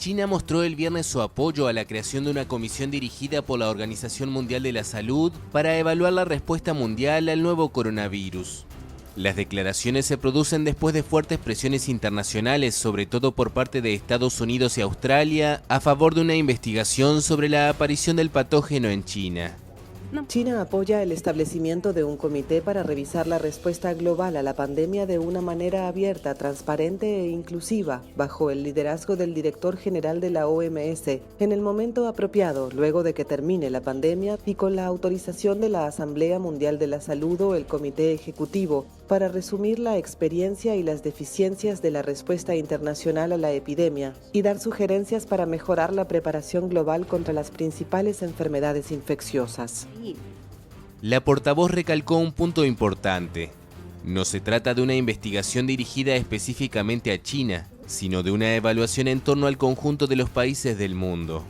China mostró el viernes su apoyo a la creación de una comisión dirigida por la Organización Mundial de la Salud para evaluar la respuesta mundial al nuevo coronavirus. Las declaraciones se producen después de fuertes presiones internacionales, sobre todo por parte de Estados Unidos y Australia, a favor de una investigación sobre la aparición del patógeno en China. China apoya el establecimiento de un comité para revisar la respuesta global a la pandemia de una manera abierta, transparente e inclusiva, bajo el liderazgo del director general de la OMS, en el momento apropiado, luego de que termine la pandemia y con la autorización de la Asamblea Mundial de la Salud o el Comité Ejecutivo, para resumir la experiencia y las deficiencias de la respuesta internacional a la epidemia y dar sugerencias para mejorar la preparación global contra las principales enfermedades infecciosas. La portavoz recalcó un punto importante. No se trata de una investigación dirigida específicamente a China, sino de una evaluación en torno al conjunto de los países del mundo.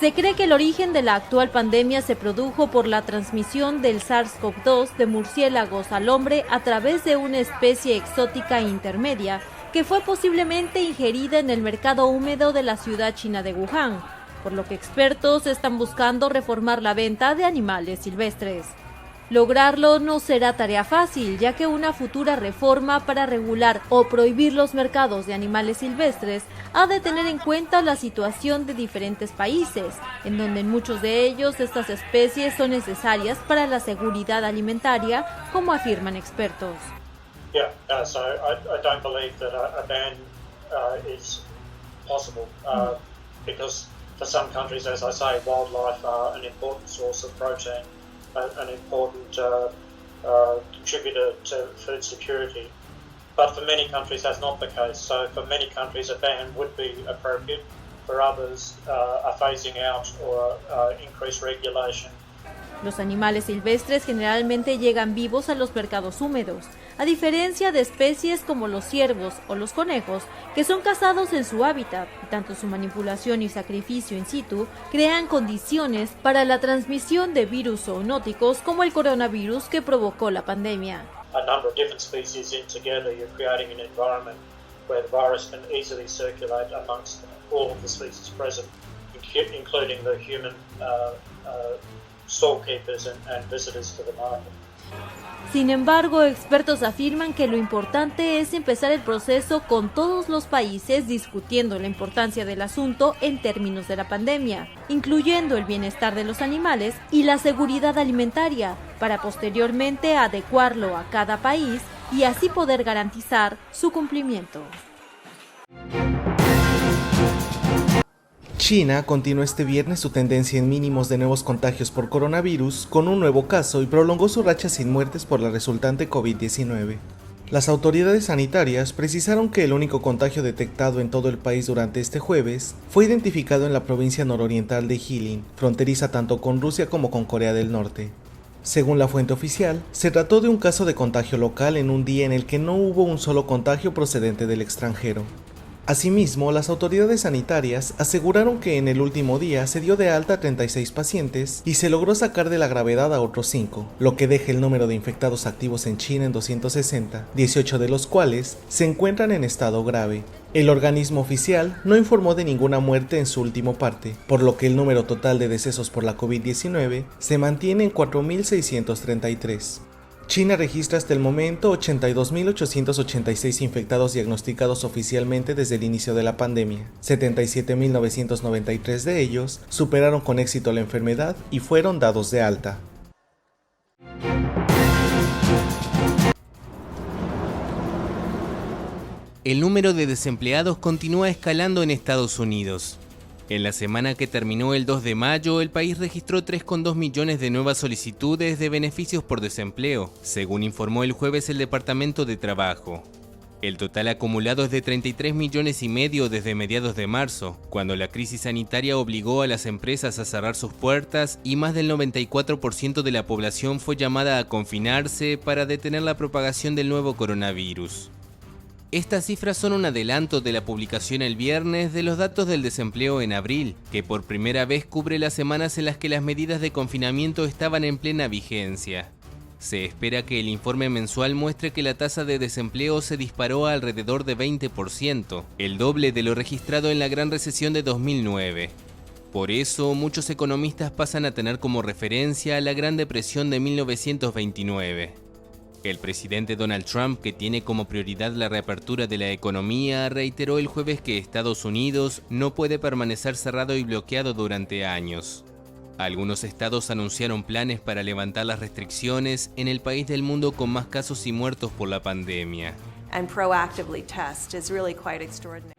Se cree que el origen de la actual pandemia se produjo por la transmisión del SARS-CoV-2 de murciélagos al hombre a través de una especie exótica intermedia que fue posiblemente ingerida en el mercado húmedo de la ciudad china de Wuhan, por lo que expertos están buscando reformar la venta de animales silvestres. Lograrlo no será tarea fácil, ya que una futura reforma para regular o prohibir los mercados de animales silvestres ha de tener en cuenta la situación de diferentes países, en donde en muchos de ellos estas especies son necesarias para la seguridad alimentaria, como afirman expertos. So I don't believe that a ban is possible because for some countries, as I say, wildlife are an important source of protein, an important contributor to food security. But for many countries, that's not the case. So for many countries, a ban would be appropriate. For others, a phasing out or increased regulation. Los animales silvestres generalmente llegan vivos a los mercados húmedos, a diferencia de especies como los ciervos o los conejos, que son cazados en su hábitat. Tanto su manipulación y sacrificio in situ crean condiciones para la transmisión de virus zoonóticos como el coronavirus que provocó la pandemia. A number of different species in together, you're creating an environment where the virus can easily circulate amongst all of the species present, including the human storekeepers and visitors to the market. Sin embargo, expertos afirman que lo importante es empezar el proceso con todos los países discutiendo la importancia del asunto en términos de la pandemia, incluyendo el bienestar de los animales y la seguridad alimentaria, para posteriormente adecuarlo a cada país y así poder garantizar su cumplimiento. China continuó este viernes su tendencia en mínimos de nuevos contagios por coronavirus con un nuevo caso y prolongó su racha sin muertes por la resultante COVID-19. Las autoridades sanitarias precisaron que el único contagio detectado en todo el país durante este jueves fue identificado en la provincia nororiental de Jilin, fronteriza tanto con Rusia como con Corea del Norte. Según la fuente oficial, se trató de un caso de contagio local en un día en el que no hubo un solo contagio procedente del extranjero. Asimismo, las autoridades sanitarias aseguraron que en el último día se dio de alta a 36 pacientes y se logró sacar de la gravedad a otros 5, lo que deja el número de infectados activos en China en 260, 18 de los cuales se encuentran en estado grave. El organismo oficial no informó de ninguna muerte en su último parte, por lo que el número total de decesos por la COVID-19 se mantiene en 4.633. China registra hasta el momento 82.886 infectados diagnosticados oficialmente desde el inicio de la pandemia. 77.993 de ellos superaron con éxito la enfermedad y fueron dados de alta. El número de desempleados continúa escalando en Estados Unidos. En la semana que terminó el 2 de mayo, el país registró 3,2 millones de nuevas solicitudes de beneficios por desempleo, según informó el jueves el Departamento de Trabajo. El total acumulado es de 33 millones y medio desde mediados de marzo, cuando la crisis sanitaria obligó a las empresas a cerrar sus puertas y más del 94% de la población fue llamada a confinarse para detener la propagación del nuevo coronavirus. Estas cifras son un adelanto de la publicación el viernes de los datos del desempleo en abril, que por primera vez cubre las semanas en las que las medidas de confinamiento estaban en plena vigencia. Se espera que el informe mensual muestre que la tasa de desempleo se disparó a alrededor de 20%, el doble de lo registrado en la gran recesión de 2009. Por eso, muchos economistas pasan a tener como referencia la Gran Depresión de 1929. El presidente Donald Trump, que tiene como prioridad la reapertura de la economía, reiteró el jueves que Estados Unidos no puede permanecer cerrado y bloqueado durante años. Algunos estados anunciaron planes para levantar las restricciones en el país del mundo con más casos y muertos por la pandemia. And proactively test is really quite extraordinary.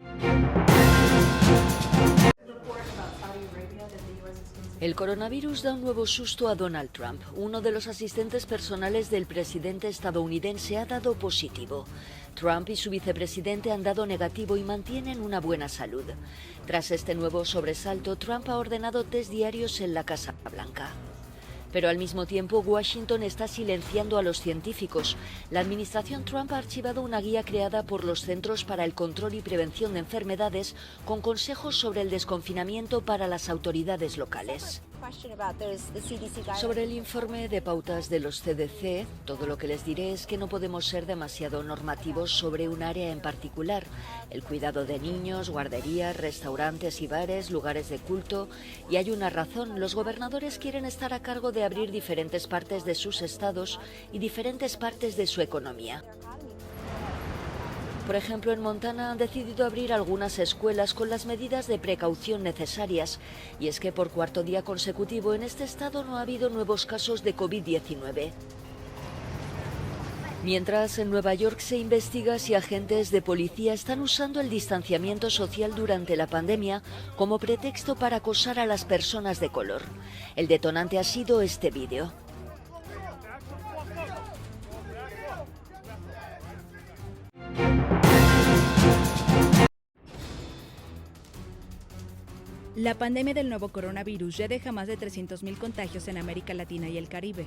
El coronavirus da un nuevo susto a Donald Trump. Uno de los asistentes personales del presidente estadounidense ha dado positivo. Trump y su vicepresidente han dado negativo y mantienen una buena salud. Tras este nuevo sobresalto, Trump ha ordenado test diarios en la Casa Blanca. Pero al mismo tiempo, Washington está silenciando a los científicos. La administración Trump ha archivado una guía creada por los Centros para el Control y Prevención de Enfermedades con consejos sobre el desconfinamiento para las autoridades locales. Sobre el informe de pautas de los CDC, todo lo que les diré es que no podemos ser demasiado normativos sobre un área en particular. El cuidado de niños, guarderías, restaurantes y bares, lugares de culto. Y hay una razón, los gobernadores quieren estar a cargo de abrir diferentes partes de sus estados y diferentes partes de su economía. Por ejemplo, en Montana han decidido abrir algunas escuelas con las medidas de precaución necesarias. Y es que por cuarto día consecutivo en este estado no ha habido nuevos casos de COVID-19. Mientras, en Nueva York se investiga si agentes de policía están usando el distanciamiento social durante la pandemia como pretexto para acosar a las personas de color. El detonante ha sido este vídeo. La pandemia del nuevo coronavirus ya deja más de 300.000 contagios en América Latina y el Caribe.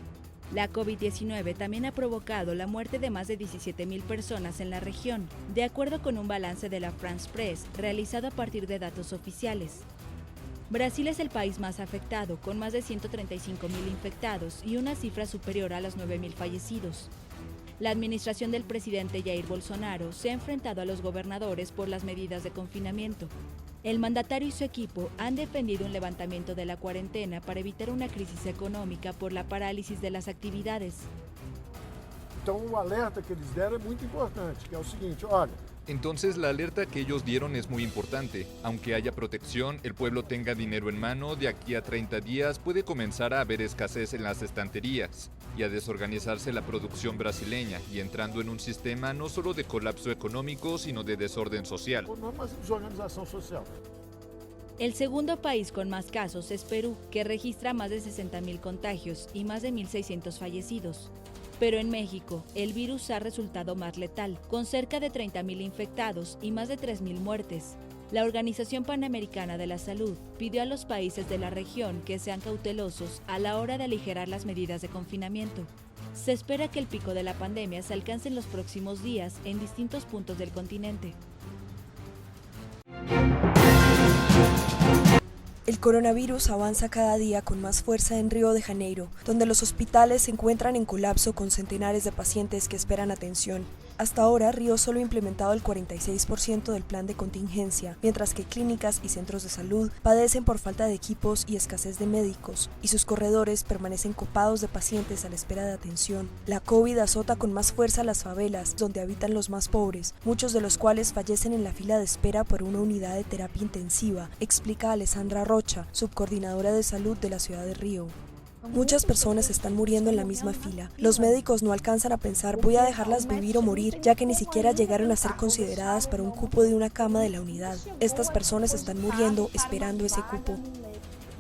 La COVID-19 también ha provocado la muerte de más de 17.000 personas en la región, de acuerdo con un balance de la France Press realizado a partir de datos oficiales. Brasil es el país más afectado, con más de 135.000 infectados y una cifra superior a los 9.000 fallecidos. La administración del presidente Jair Bolsonaro se ha enfrentado a los gobernadores por las medidas de confinamiento. El mandatario y su equipo han defendido un levantamiento de la cuarentena para evitar una crisis económica por la parálisis de las actividades. Entonces la alerta que ellos dieron es muy importante. Aunque haya protección, el pueblo tenga dinero en mano, de aquí a 30 días puede comenzar a haber escasez en las estanterías y a desorganizarse la producción brasileña y entrando en un sistema no solo de colapso económico, sino de desorden social. El segundo país con más casos es Perú, que registra más de 60.000 contagios y más de 1.600 fallecidos. Pero en México, el virus ha resultado más letal, con cerca de 30.000 infectados y más de 3.000 muertes. La Organización Panamericana de la Salud pidió a los países de la región que sean cautelosos a la hora de aligerar las medidas de confinamiento. Se espera que el pico de la pandemia se alcance en los próximos días en distintos puntos del continente. El coronavirus avanza cada día con más fuerza en Río de Janeiro, donde los hospitales se encuentran en colapso con centenares de pacientes que esperan atención. Hasta ahora, Río solo ha implementado el 46% del plan de contingencia, mientras que clínicas y centros de salud padecen por falta de equipos y escasez de médicos, y sus corredores permanecen copados de pacientes a la espera de atención. La COVID azota con más fuerza las favelas, donde habitan los más pobres, muchos de los cuales fallecen en la fila de espera por una unidad de terapia intensiva, explica Alessandra Rocha, subcoordinadora de salud de la ciudad de Río. Muchas personas están muriendo en la misma fila. Los médicos no alcanzan a pensar voy a dejarlas vivir o morir, ya que ni siquiera llegaron a ser consideradas para un cupo de una cama de la unidad. Estas personas están muriendo esperando ese cupo.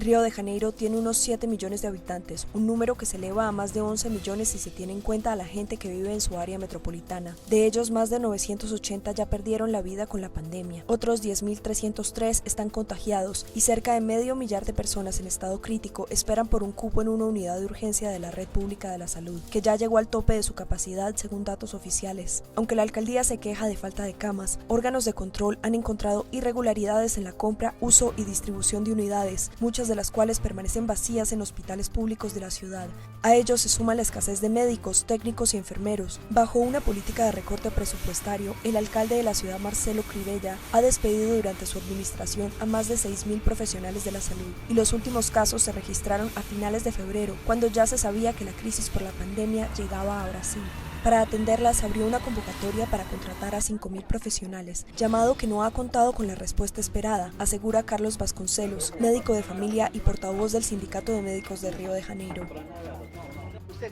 Río de Janeiro tiene unos 7 millones de habitantes, un número que se eleva a más de 11 millones si se tiene en cuenta a la gente que vive en su área metropolitana. De ellos, más de 980 ya perdieron la vida con la pandemia. Otros 10.303 están contagiados y cerca de medio millar de personas en estado crítico esperan por un cupo en una unidad de urgencia de la red pública de la salud, que ya llegó al tope de su capacidad según datos oficiales. Aunque la alcaldía se queja de falta de camas, órganos de control han encontrado irregularidades en la compra, uso y distribución de unidades, muchas de de las cuales permanecen vacías en hospitales públicos de la ciudad. A ello se suma la escasez de médicos, técnicos y enfermeros. Bajo una política de recorte presupuestario, el alcalde de la ciudad, Marcelo Crivella, ha despedido durante su administración a más de 6.000 profesionales de la salud, y los últimos casos se registraron a finales de febrero, cuando ya se sabía que la crisis por la pandemia llegaba a Brasil. Para atenderlas abrió una convocatoria para contratar a 5.000 profesionales, llamado que no ha contado con la respuesta esperada, asegura Carlos Vasconcelos, médico de familia y portavoz del Sindicato de Médicos de Río de Janeiro.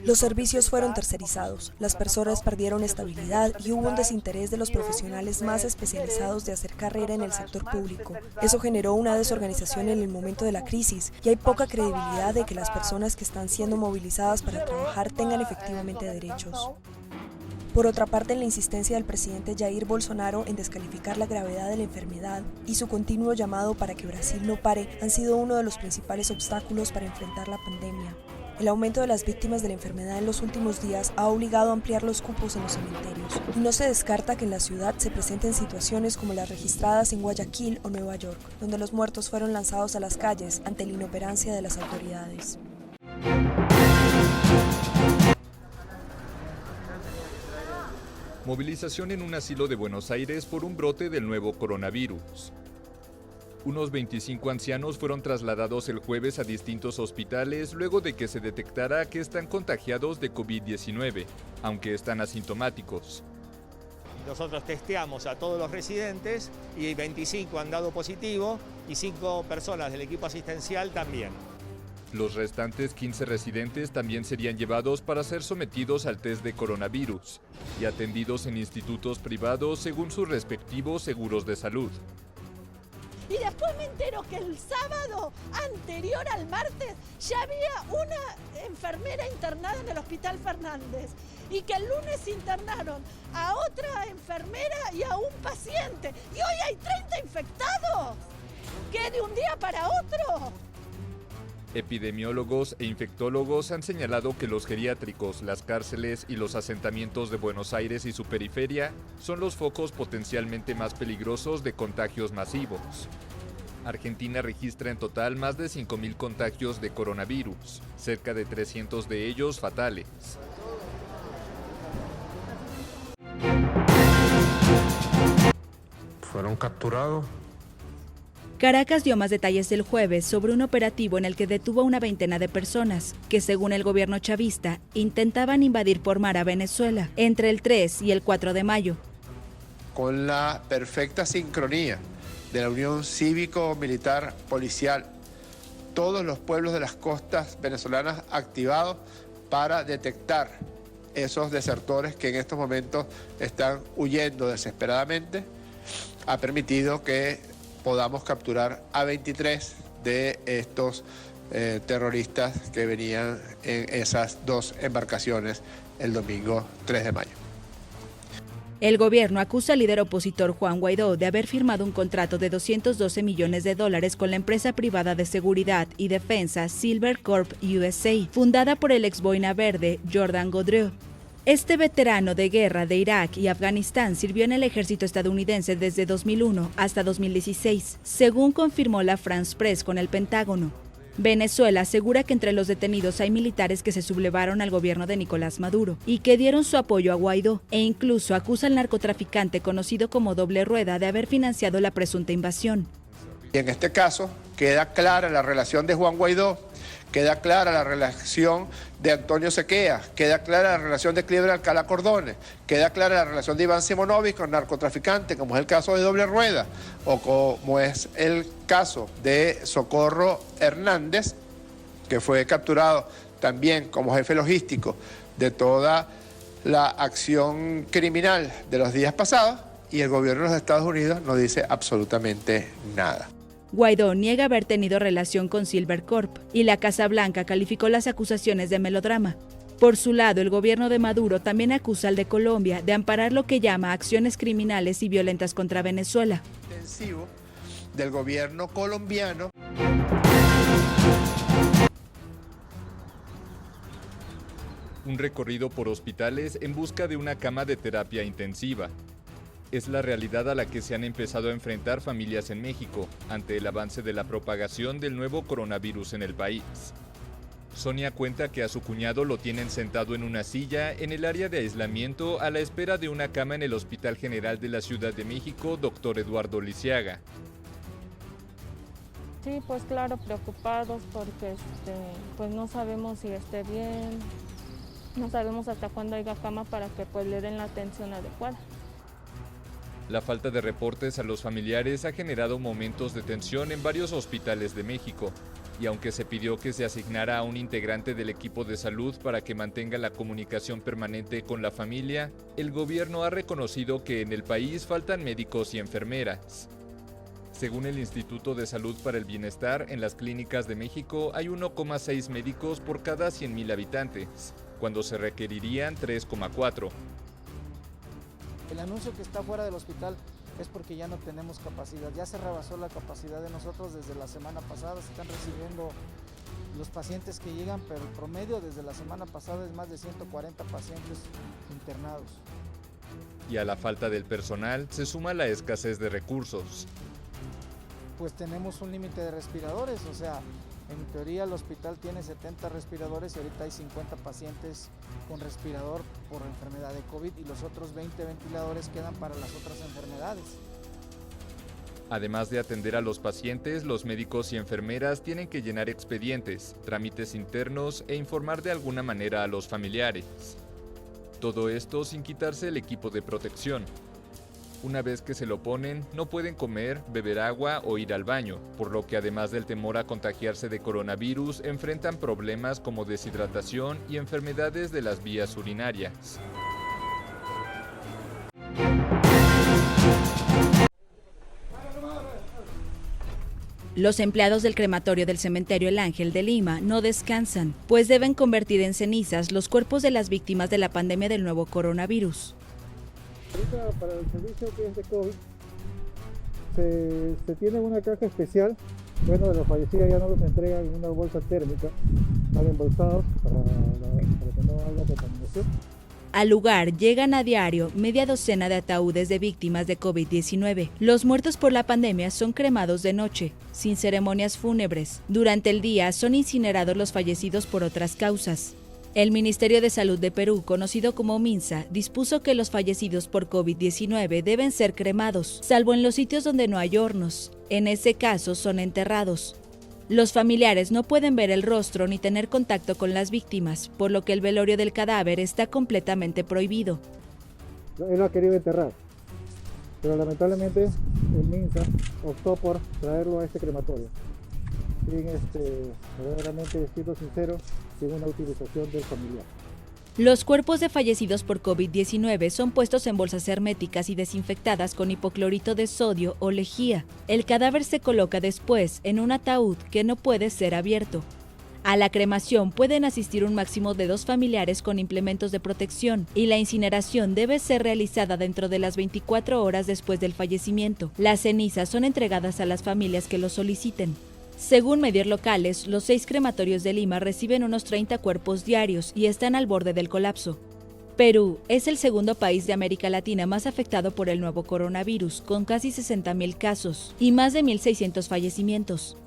Los servicios fueron tercerizados, las personas perdieron estabilidad y hubo un desinterés de los profesionales más especializados de hacer carrera en el sector público. Eso generó una desorganización en el momento de la crisis y hay poca credibilidad de que las personas que están siendo movilizadas para trabajar tengan efectivamente derechos. Por otra parte, la insistencia del presidente Jair Bolsonaro en descalificar la gravedad de la enfermedad y su continuo llamado para que Brasil no pare han sido uno de los principales obstáculos para enfrentar la pandemia. El aumento de las víctimas de la enfermedad en los últimos días ha obligado a ampliar los cupos en los cementerios, y no se descarta que en la ciudad se presenten situaciones como las registradas en Guayaquil o Nueva York, donde los muertos fueron lanzados a las calles ante la inoperancia de las autoridades. Movilización en un asilo de Buenos Aires por un brote del nuevo coronavirus. Unos 25 ancianos fueron trasladados el jueves a distintos hospitales luego de que se detectara que están contagiados de COVID-19, aunque están asintomáticos. Nosotros testeamos a todos los residentes y 25 han dado positivo y 5 personas del equipo asistencial también. Los restantes 15 residentes también serían llevados para ser sometidos al test de coronavirus y atendidos en institutos privados según sus respectivos seguros de salud. Y después me entero que el sábado anterior al martes ya había una enfermera internada en el Hospital Fernández y que el lunes internaron a otra enfermera y a un paciente. Y hoy hay 30 infectados. ¿Qué, de un día para otro? Epidemiólogos e infectólogos han señalado que los geriátricos, las cárceles y los asentamientos de Buenos Aires y su periferia son los focos potencialmente más peligrosos de contagios masivos. Argentina registra en total más de 5.000 contagios de coronavirus, cerca de 300 de ellos fatales. Fueron capturados. Caracas dio más detalles el jueves sobre un operativo en el que detuvo a una veintena de personas que, según el gobierno chavista, intentaban invadir por mar a Venezuela entre el 3 y el 4 de mayo. Con la perfecta sincronía de la Unión Cívico-Militar Policial, todos los pueblos de las costas venezolanas activados para detectar esos desertores que en estos momentos están huyendo desesperadamente, ha permitido que podamos capturar a 23 de estos terroristas que venían en esas 2 embarcaciones el domingo 3 de mayo. El gobierno acusa al líder opositor Juan Guaidó de haber firmado un contrato de $212 millones con la empresa privada de seguridad y defensa Silver Corp USA, fundada por el ex boina verde Jordan Godreu. Este veterano de guerra de Irak y Afganistán sirvió en el ejército estadounidense desde 2001 hasta 2016, según confirmó la France Press con el Pentágono. Venezuela asegura que entre los detenidos hay militares que se sublevaron al gobierno de Nicolás Maduro y que dieron su apoyo a Guaidó, e incluso acusa al narcotraficante conocido como Doble Rueda de haber financiado la presunta invasión. Y en este caso queda clara la relación de Juan Guaidó, queda clara la relación de Antonio Sequea, queda clara la relación de Cliver Alcalá Cordones, queda clara la relación de Iván Simonovic con narcotraficante, como es el caso de Doble Rueda, o como es el caso de Socorro Hernández, que fue capturado también como jefe logístico de toda la acción criminal de los días pasados, y el gobierno de los Estados Unidos no dice absolutamente nada. Guaidó niega haber tenido relación con Silver Corp y la Casa Blanca calificó las acusaciones de melodrama. Por su lado, el gobierno de Maduro también acusa al de Colombia de amparar lo que llama acciones criminales y violentas contra Venezuela. Intensivo del gobierno colombiano. Un recorrido por hospitales en busca de una cama de terapia intensiva. Es la realidad a la que se han empezado a enfrentar familias en México ante el avance de la propagación del nuevo coronavirus en el país. Sonia cuenta que a su cuñado lo tienen sentado en una silla en el área de aislamiento a la espera de una cama en el Hospital General de la Ciudad de México, Dr. Eduardo Lisiaga. Sí, pues claro, preocupados porque pues no sabemos si esté bien, no sabemos hasta cuándo haya cama para que pues le den la atención adecuada. La falta de reportes a los familiares ha generado momentos de tensión en varios hospitales de México, y aunque se pidió que se asignara a un integrante del equipo de salud para que mantenga la comunicación permanente con la familia, el gobierno ha reconocido que en el país faltan médicos y enfermeras. Según el Instituto de Salud para el Bienestar, en las clínicas de México hay 1,6 médicos por cada 100,000 habitantes, cuando se requerirían 3,4. El anuncio que está fuera del hospital es porque ya no tenemos capacidad, ya se rebasó la capacidad de nosotros desde la semana pasada, se están recibiendo los pacientes que llegan, pero el promedio desde la semana pasada es más de 140 pacientes internados. Y a la falta del personal se suma la escasez de recursos. Pues tenemos un límite de respiradores, o sea, en teoría el hospital tiene 70 respiradores y ahorita hay 50 pacientes con respirador por enfermedad de COVID y los otros 20 ventiladores quedan para las otras enfermedades. Además de atender a los pacientes, los médicos y enfermeras tienen que llenar expedientes, trámites internos e informar de alguna manera a los familiares. Todo esto sin quitarse el equipo de protección. Una vez que se lo ponen, no pueden comer, beber agua o ir al baño, por lo que además del temor a contagiarse de coronavirus, enfrentan problemas como deshidratación y enfermedades de las vías urinarias. Los empleados del crematorio del cementerio El Ángel de Lima no descansan, pues deben convertir en cenizas los cuerpos de las víctimas de la pandemia del nuevo coronavirus. Ahorita para el servicio que es de COVID se tiene una caja especial. Bueno, de los fallecidos ya no los entregan en una bolsa térmica, están embolsados para que no haya contaminación. Al lugar llegan a diario media docena de ataúdes de víctimas de COVID-19. Los muertos por la pandemia son cremados de noche, sin ceremonias fúnebres. Durante el día son incinerados los fallecidos por otras causas. El Ministerio de Salud de Perú, conocido como MINSA, dispuso que los fallecidos por COVID-19 deben ser cremados, salvo en los sitios donde no hay hornos. En ese caso, son enterrados. Los familiares no pueden ver el rostro ni tener contacto con las víctimas, por lo que el velorio del cadáver está completamente prohibido. Él lo ha querido enterrar, pero lamentablemente el MINSA optó por traerlo a este crematorio. Verdaderamente, siendo sincero, sin una utilización del familiar. Los cuerpos de fallecidos por COVID-19 son puestos en bolsas herméticas y desinfectadas con hipoclorito de sodio o lejía. El cadáver se coloca después en un ataúd que no puede ser abierto. A la cremación pueden asistir un máximo de 2 familiares con implementos de protección y la incineración debe ser realizada dentro de las 24 horas después del fallecimiento. Las cenizas son entregadas a las familias que lo soliciten. Según medios locales, los 6 crematorios de Lima reciben unos 30 cuerpos diarios y están al borde del colapso. Perú es el segundo país de América Latina más afectado por el nuevo coronavirus, con casi 60,000 casos y más de 1,600 fallecimientos.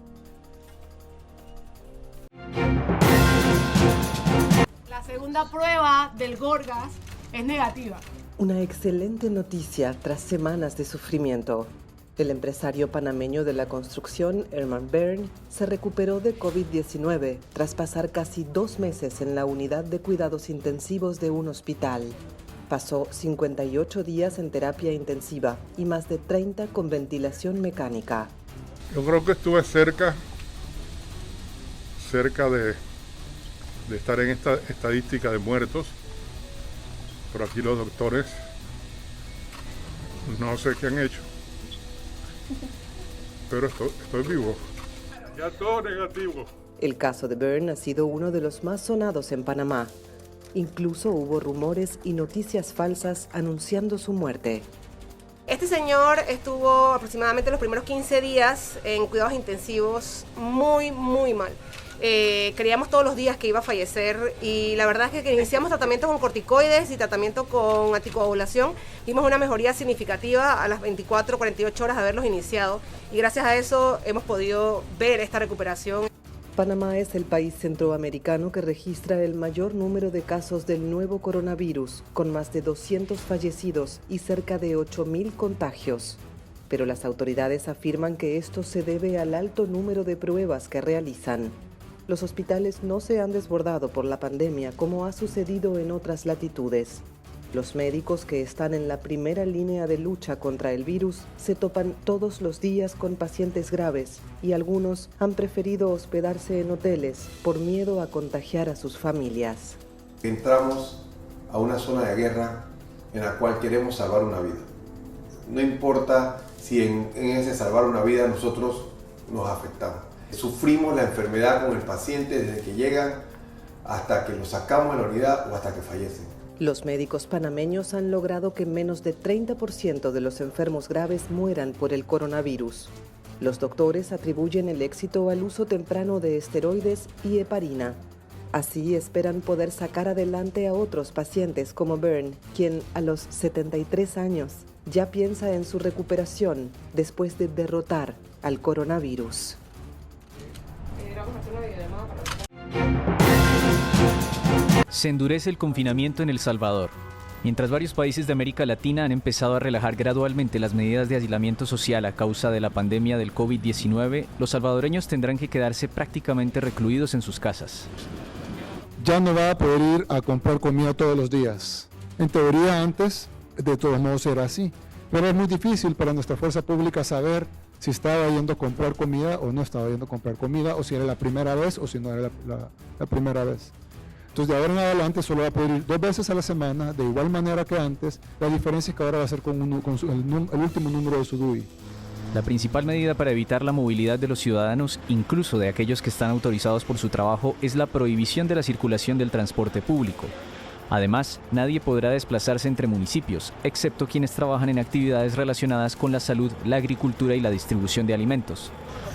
La segunda prueba del Gorgas es negativa. Una excelente noticia tras semanas de sufrimiento. El empresario panameño de la construcción, Herman Bern, se recuperó de COVID-19 tras pasar casi 2 meses en la unidad de cuidados intensivos de un hospital. Pasó 58 días en terapia intensiva y más de 30 con ventilación mecánica. Yo creo que estuve cerca de estar en esta estadística de muertos, pero aquí los doctores no sé qué han hecho. Pero estoy vivo. Ya todo negativo. El caso de Bern ha sido uno de los más sonados en Panamá. Incluso hubo rumores y noticias falsas anunciando su muerte. Este señor estuvo aproximadamente los primeros 15 días en cuidados intensivos muy mal. creíamos todos los días que iba a fallecer y la verdad es que iniciamos tratamiento con corticoides y tratamiento con anticoagulación. Vimos una mejoría significativa a las 24, 48 horas de haberlos iniciado y gracias a eso hemos podido ver esta recuperación. Panamá es el país centroamericano que registra el mayor número de casos del nuevo coronavirus, con más de 200 fallecidos y cerca de 8.000 contagios. Pero las autoridades afirman que esto se debe al alto número de pruebas que realizan. Los hospitales no se han desbordado por la pandemia como ha sucedido en otras latitudes. Los médicos que están en la primera línea de lucha contra el virus se topan todos los días con pacientes graves y algunos han preferido hospedarse en hoteles por miedo a contagiar a sus familias. Entramos a una zona de guerra en la cual queremos salvar una vida. No importa si en ese salvar una vida nosotros nos afectamos. Sufrimos la enfermedad con el paciente desde que llegan hasta que lo sacamos de la unidad o hasta que fallecen. Los médicos panameños han logrado que menos de 30% de los enfermos graves mueran por el coronavirus. Los doctores atribuyen el éxito al uso temprano de esteroides y heparina. Así esperan poder sacar adelante a otros pacientes como Byrne, quien a los 73 años ya piensa en su recuperación después de derrotar al coronavirus. Se endurece el confinamiento en El Salvador. Mientras varios países de América Latina han empezado a relajar gradualmente las medidas de aislamiento social a causa de la pandemia del COVID-19, los salvadoreños tendrán que quedarse prácticamente recluidos en sus casas. Ya no va a poder ir a comprar comida todos los días. En teoría antes, de todos modos era así. Pero es muy difícil para nuestra fuerza pública saber si estaba yendo a comprar comida o no estaba yendo a comprar comida, o si era la primera vez o si no era la primera vez. Entonces, de ahora en adelante solo va a poder ir 2 veces a la semana, de igual manera que antes. La diferencia es que ahora va a ser con el último número de su DUI. La principal medida para evitar la movilidad de los ciudadanos, incluso de aquellos que están autorizados por su trabajo, es la prohibición de la circulación del transporte público. Además, nadie podrá desplazarse entre municipios, excepto quienes trabajan en actividades relacionadas con la salud, la agricultura y la distribución de alimentos.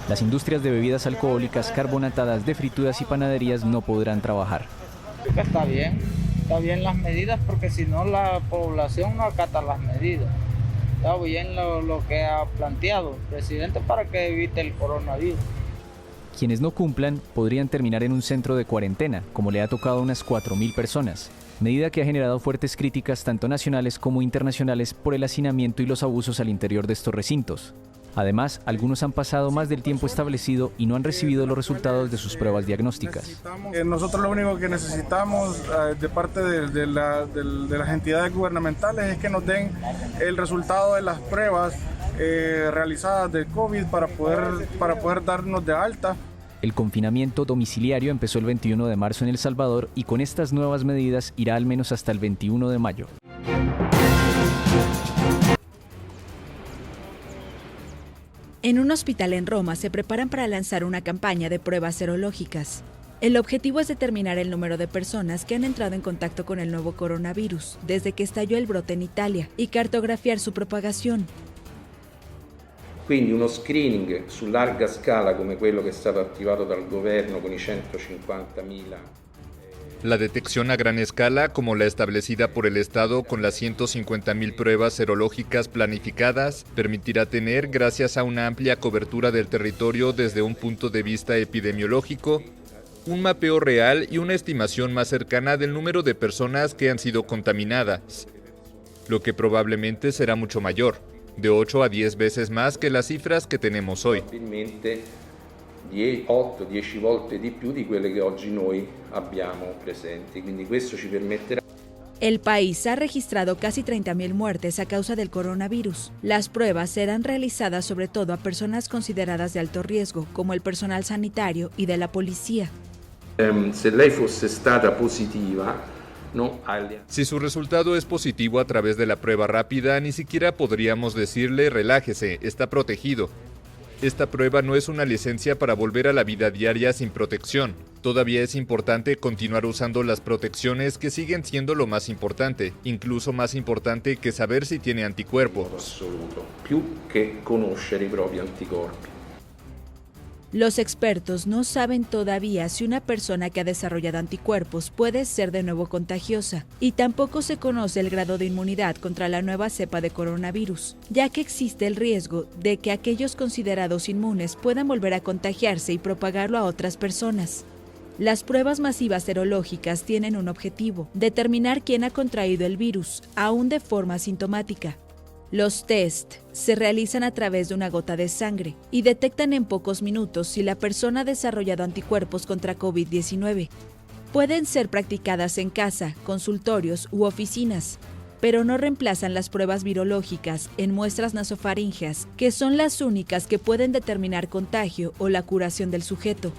Las industrias de bebidas alcohólicas, carbonatadas, de frituras y panaderías no podrán trabajar. Está bien las medidas, porque si no la población no acata las medidas. Está bien lo que ha planteado el presidente para que evite el coronavirus. Quienes no cumplan podrían terminar en un centro de cuarentena, como le ha tocado a unas 4.000 personas, medida que ha generado fuertes críticas tanto nacionales como internacionales por el hacinamiento y los abusos al interior de estos recintos. Además, algunos han pasado más del tiempo establecido y no han recibido los resultados de sus pruebas diagnósticas. Nosotros lo único que necesitamos de parte de las entidades gubernamentales es que nos den el resultado de las pruebas realizadas del COVID para poder darnos de alta. El confinamiento domiciliario empezó el 21 de marzo en El Salvador y con estas nuevas medidas irá al menos hasta el 21 de mayo. En un hospital en Roma se preparan para lanzar una campaña de pruebas serológicas. El objetivo es determinar el número de personas que han entrado en contacto con el nuevo coronavirus desde que estalló el brote en Italia y cartografiar su propagación. Quindi uno screening su larga scala come quello che è stato attivato dal governo con i 150.000. La detección a gran escala, como la establecida por el Estado con las 150.000 pruebas serológicas planificadas, permitirá tener, gracias a una amplia cobertura del territorio desde un punto de vista epidemiológico, un mapeo real y una estimación más cercana del número de personas que han sido contaminadas, lo que probablemente será mucho mayor, de 8 a 10 veces más que las cifras que tenemos hoy. 8-10 volte di più di quelle che oggi noi abbiamo presenti, quindi questo ci permetterà. El país ha registrado casi 30.000 muertes a causa del coronavirus. Las pruebas serán realizadas sobre todo a personas consideradas de alto riesgo, como el personal sanitario y de la policía. Se lei fosse stata positiva, si su resultado es positivo a través de la prueba rápida, ni siquiera podríamos decirle relájese, está protegido. Esta prueba no es una licencia para volver a la vida diaria sin protección. Todavía es importante continuar usando las protecciones que siguen siendo lo más importante, incluso más importante que saber si tiene anticuerpos. Più che conoscere i propri anticorpi. Los expertos no saben todavía si una persona que ha desarrollado anticuerpos puede ser de nuevo contagiosa, y tampoco se conoce el grado de inmunidad contra la nueva cepa de coronavirus, ya que existe el riesgo de que aquellos considerados inmunes puedan volver a contagiarse y propagarlo a otras personas. Las pruebas masivas serológicas tienen un objetivo: determinar quién ha contraído el virus, aún de forma asintomática. Los test se realizan a través de una gota de sangre y detectan en pocos minutos si la persona ha desarrollado anticuerpos contra COVID-19. Pueden ser practicadas en casa, consultorios u oficinas, pero no reemplazan las pruebas virológicas en muestras nasofaríngeas, que son las únicas que pueden determinar contagio o la curación del sujeto.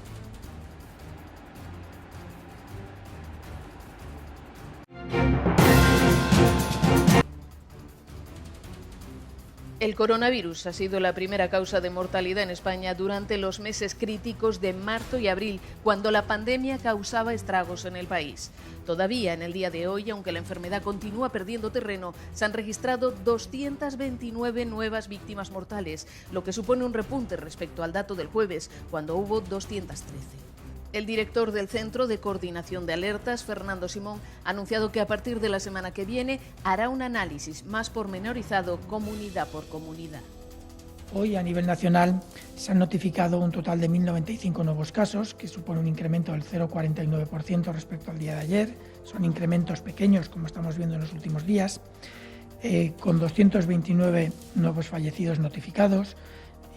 El coronavirus ha sido la primera causa de mortalidad en España durante los meses críticos de marzo y abril, cuando la pandemia causaba estragos en el país. Todavía en el día de hoy, aunque la enfermedad continúa perdiendo terreno, se han registrado 229 nuevas víctimas mortales, lo que supone un repunte respecto al dato del jueves, cuando hubo 213. El director del Centro de Coordinación de Alertas, Fernando Simón, ha anunciado que a partir de la semana que viene hará un análisis más pormenorizado comunidad por comunidad. Hoy a nivel nacional se han notificado un total de 1.095 nuevos casos, que supone un incremento del 0,49% respecto al día de ayer. Son incrementos pequeños, como estamos viendo en los últimos días, con 229 nuevos fallecidos notificados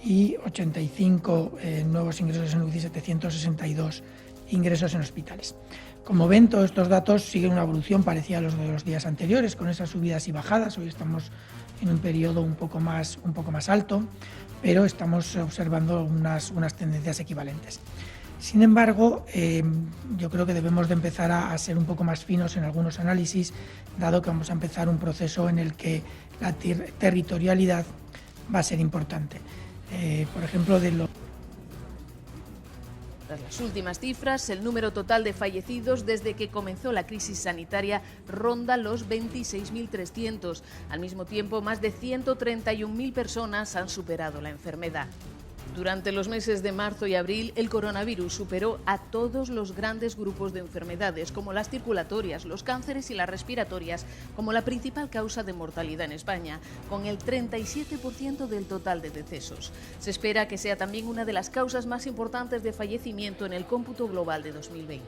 y 85 nuevos ingresos en UCI, 762 ingresos en hospitales. Como ven, todos estos datos siguen una evolución parecida a los de los días anteriores, con esas subidas y bajadas. Hoy estamos en un periodo un poco más alto, pero estamos observando unas tendencias equivalentes. Sin embargo, yo creo que debemos de empezar a ser un poco más finos en algunos análisis, dado que vamos a empezar un proceso en el que la territorialidad va a ser importante. Por ejemplo, Tras las últimas cifras, el número total de fallecidos desde que comenzó la crisis sanitaria ronda los 26.300. Al mismo tiempo, más de 131.000 personas han superado la enfermedad. Durante los meses de marzo y abril, el coronavirus superó a todos los grandes grupos de enfermedades, como las circulatorias, los cánceres y las respiratorias, como la principal causa de mortalidad en España, con el 37% del total de decesos. Se espera que sea también una de las causas más importantes de fallecimiento en el cómputo global de 2020.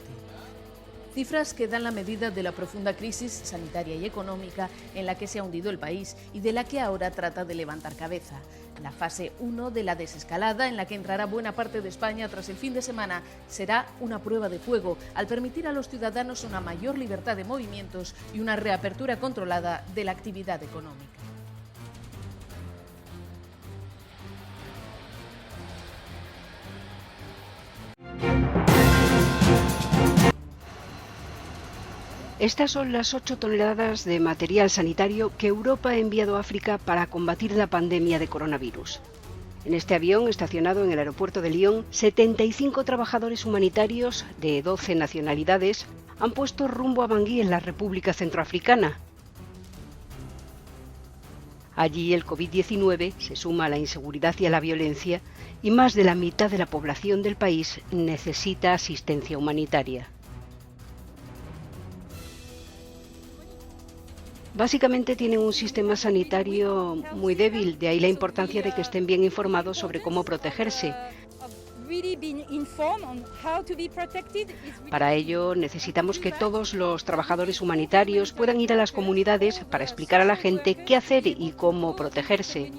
Cifras que dan la medida de la profunda crisis sanitaria y económica en la que se ha hundido el país y de la que ahora trata de levantar cabeza. La fase 1 de la desescalada, en la que entrará buena parte de España tras el fin de semana, será una prueba de fuego al permitir a los ciudadanos una mayor libertad de movimientos y una reapertura controlada de la actividad económica. Estas son las 8 toneladas de material sanitario que Europa ha enviado a África para combatir la pandemia de coronavirus. En este avión, estacionado en el aeropuerto de Lyon, 75 trabajadores humanitarios de 12 nacionalidades han puesto rumbo a Bangui, en la República Centroafricana. Allí el COVID-19 se suma a la inseguridad y a la violencia, y más de la mitad de la población del país necesita asistencia humanitaria. Básicamente tienen un sistema sanitario muy débil, de ahí la importancia de que estén bien informados sobre cómo protegerse. Para ello necesitamos que todos los trabajadores humanitarios puedan ir a las comunidades para explicar a la gente qué hacer y cómo protegerse.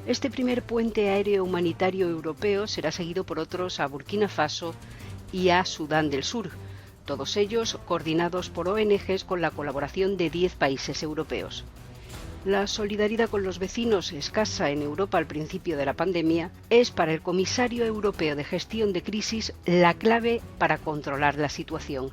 Este primer puente aéreo humanitario europeo será seguido por otros a Burkina Faso y a Sudán del Sur. Todos ellos coordinados por ONGs con la colaboración de 10 países europeos. La solidaridad con los vecinos, escasa en Europa al principio de la pandemia, es para el Comisario Europeo de Gestión de Crisis la clave para controlar la situación.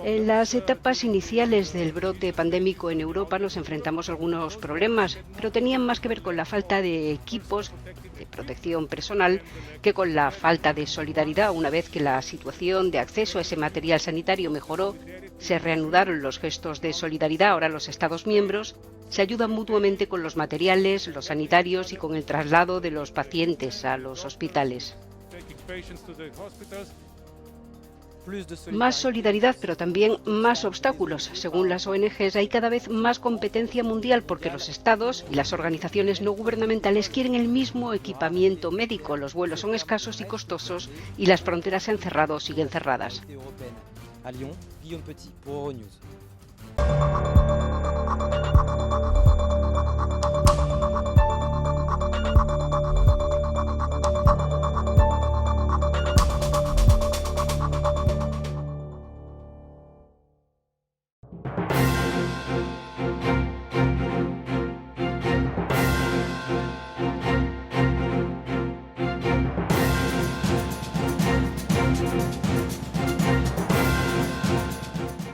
En las etapas iniciales del brote pandémico en Europa nos enfrentamos a algunos problemas, pero tenían más que ver con la falta de equipos de protección personal que con la falta de solidaridad. Una vez que la situación de acceso a ese material sanitario mejoró, Se reanudaron los gestos de solidaridad. Ahora los Estados miembros se ayudan mutuamente con los materiales, los sanitarios y con el traslado de los pacientes a los hospitales. Más solidaridad, pero también más obstáculos. Según las ONGs, hay cada vez más competencia mundial porque los Estados y las organizaciones no gubernamentales quieren el mismo equipamiento médico. Los vuelos son escasos y costosos y las fronteras se han cerrado o siguen cerradas. À Lyon, Guillaume Petit pour Euronews.